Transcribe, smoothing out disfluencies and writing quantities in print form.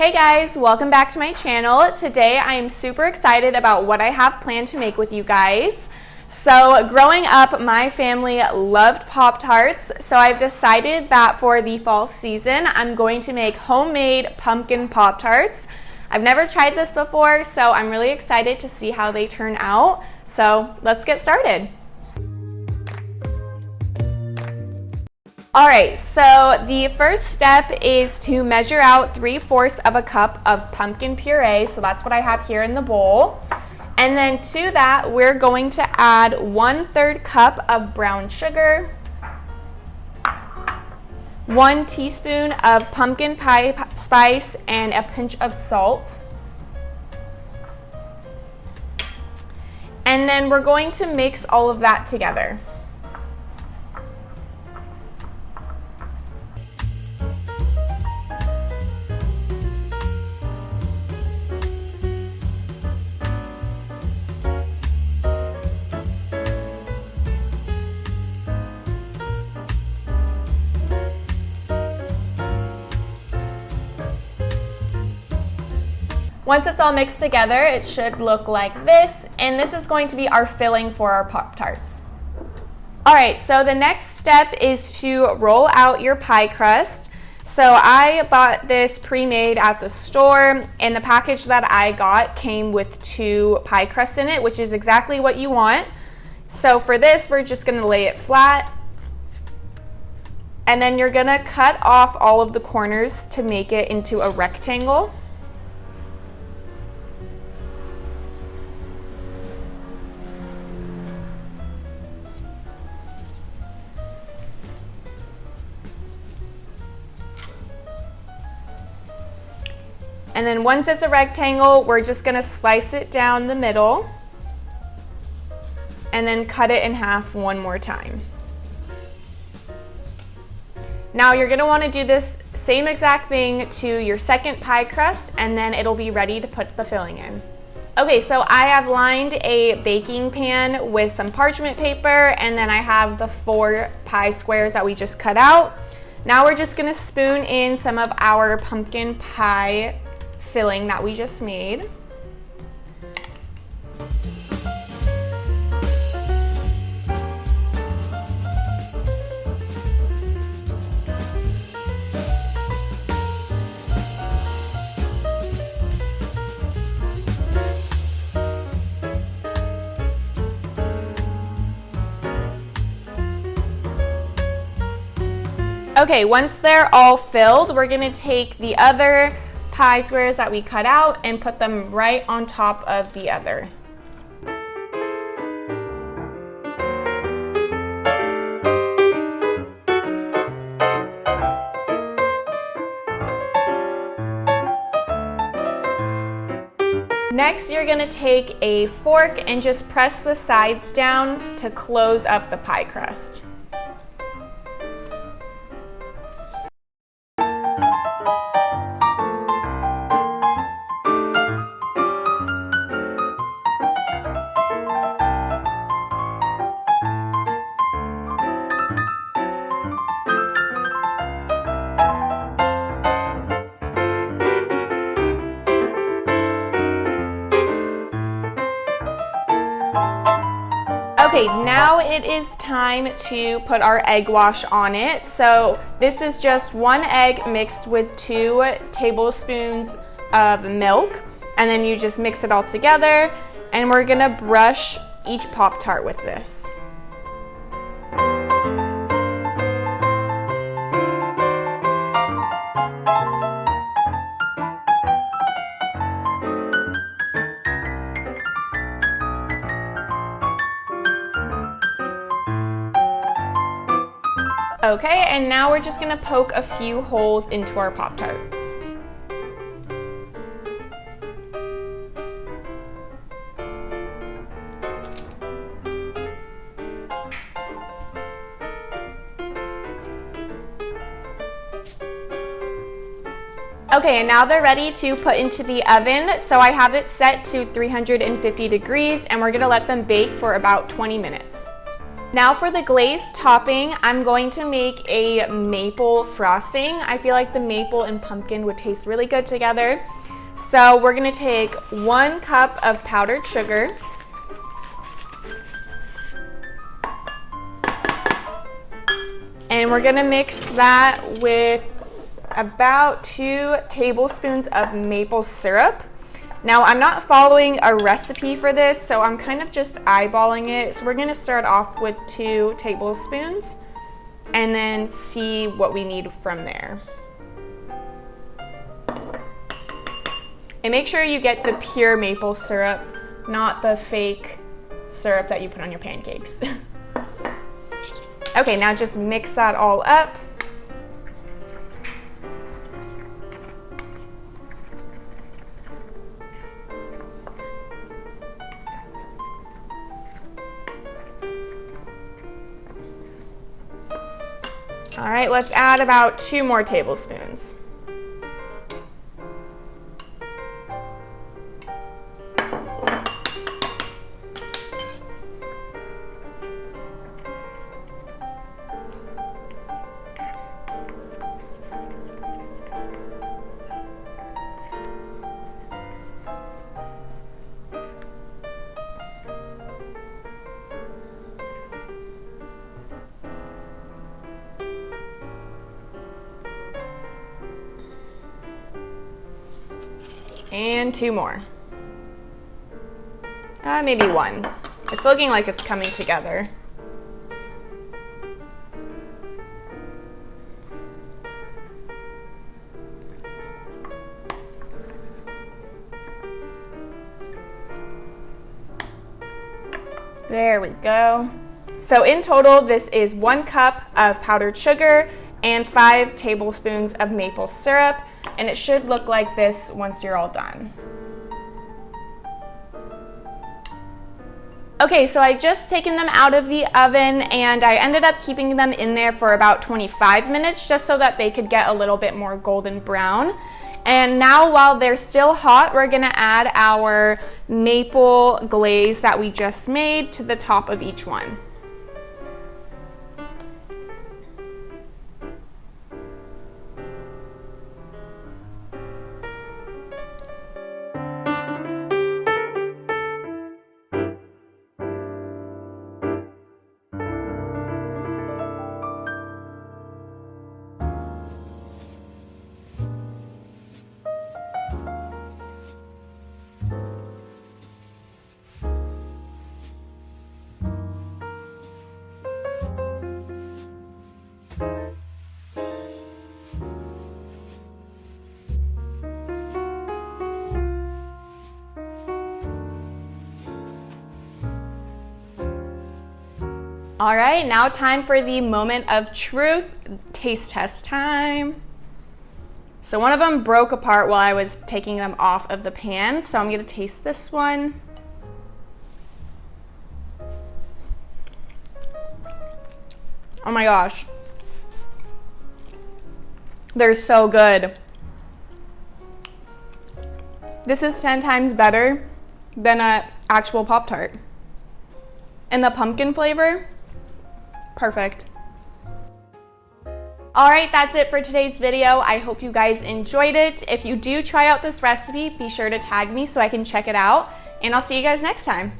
Hey guys, welcome back to my channel. Today I am super excited about what I have planned to make with you guys. So growing up, my family loved Pop Tarts, so I've decided that for the fall season, I'm going to make homemade pumpkin Pop Tarts. I've never tried this before, so I'm really excited to see how they turn out. So let's get started. Alright, so the first step is to measure out 3/4 of a cup of pumpkin puree, so that's what I have here in the bowl. And then to that, we're going to add 1/3 cup of brown sugar, 1 teaspoon of pumpkin pie spice, and a pinch of salt. And then we're going to mix all of that together. Once it's all mixed together, it should look like this, and this is going to be our filling for our Pop Tarts. Alright, so the next step is to roll out your pie crust. So I bought this pre-made at the store, and the package that I got came with 2 pie crusts in it, which is exactly what you want. So for this, we're just going to lay it flat, and then you're going to cut off all of the corners to make it into a rectangle. And then once it's a rectangle, we're just going to slice it down the middle and then cut it in half one more time. Now you're going to want to do this same exact thing to your second pie crust, and then it'll be ready to put the filling in. Okay, so I have lined a baking pan with some parchment paper, and then I have the 4 pie squares that we just cut out. Now we're just going to spoon in some of our pumpkin pie filling that we just made. Okay, once they're all filled, we're going to take the other pie squares that we cut out and put them right on top of the other. Next, you're going to take a fork and just press the sides down to close up the pie crust. Okay, now it is time to put our egg wash on it. So this is just 1 egg mixed with 2 tablespoons of milk, and then you just mix it all together, and we're gonna brush each Pop-Tart with this. Okay, and now we're just gonna poke a few holes into our Pop-Tart. Okay, and now they're ready to put into the oven. So I have it set to 350 degrees, and we're gonna let them bake for about 20 minutes. Now for the glaze topping, I'm going to make a maple frosting. I feel like the maple and pumpkin would taste really good together. So we're gonna take 1 cup of powdered sugar. And we're gonna mix that with about 2 tablespoons of maple syrup. Now I'm not following a recipe for this, so I'm kind of just eyeballing it. So we're gonna start off with 2 tablespoons and then see what we need from there. And make sure you get the pure maple syrup, not the fake syrup that you put on your pancakes. Okay, now just mix that all up. All right, let's add about 2 more tablespoons. And 2 more. Maybe 1. It's looking like it's coming together. There we go. So in total, this is 1 cup of powdered sugar and 5 tablespoons of maple syrup. And it should look like this once you're all done. Okay, so I've just taken them out of the oven and I ended up keeping them in there for about 25 minutes just so that they could get a little bit more golden brown. And now while they're still hot, we're gonna add our maple glaze that we just made to the top of each one. All right, now time for the moment of truth, taste test time. So one of them broke apart while I was taking them off of the pan, so I'm gonna taste this one. Oh my gosh. They're so good. This is 10 times better than an actual Pop Tart. And the pumpkin flavor, perfect. All right, that's it for today's video. I hope you guys enjoyed it. If you do try out this recipe, be sure to tag me so I can check it out. And I'll see you guys next time.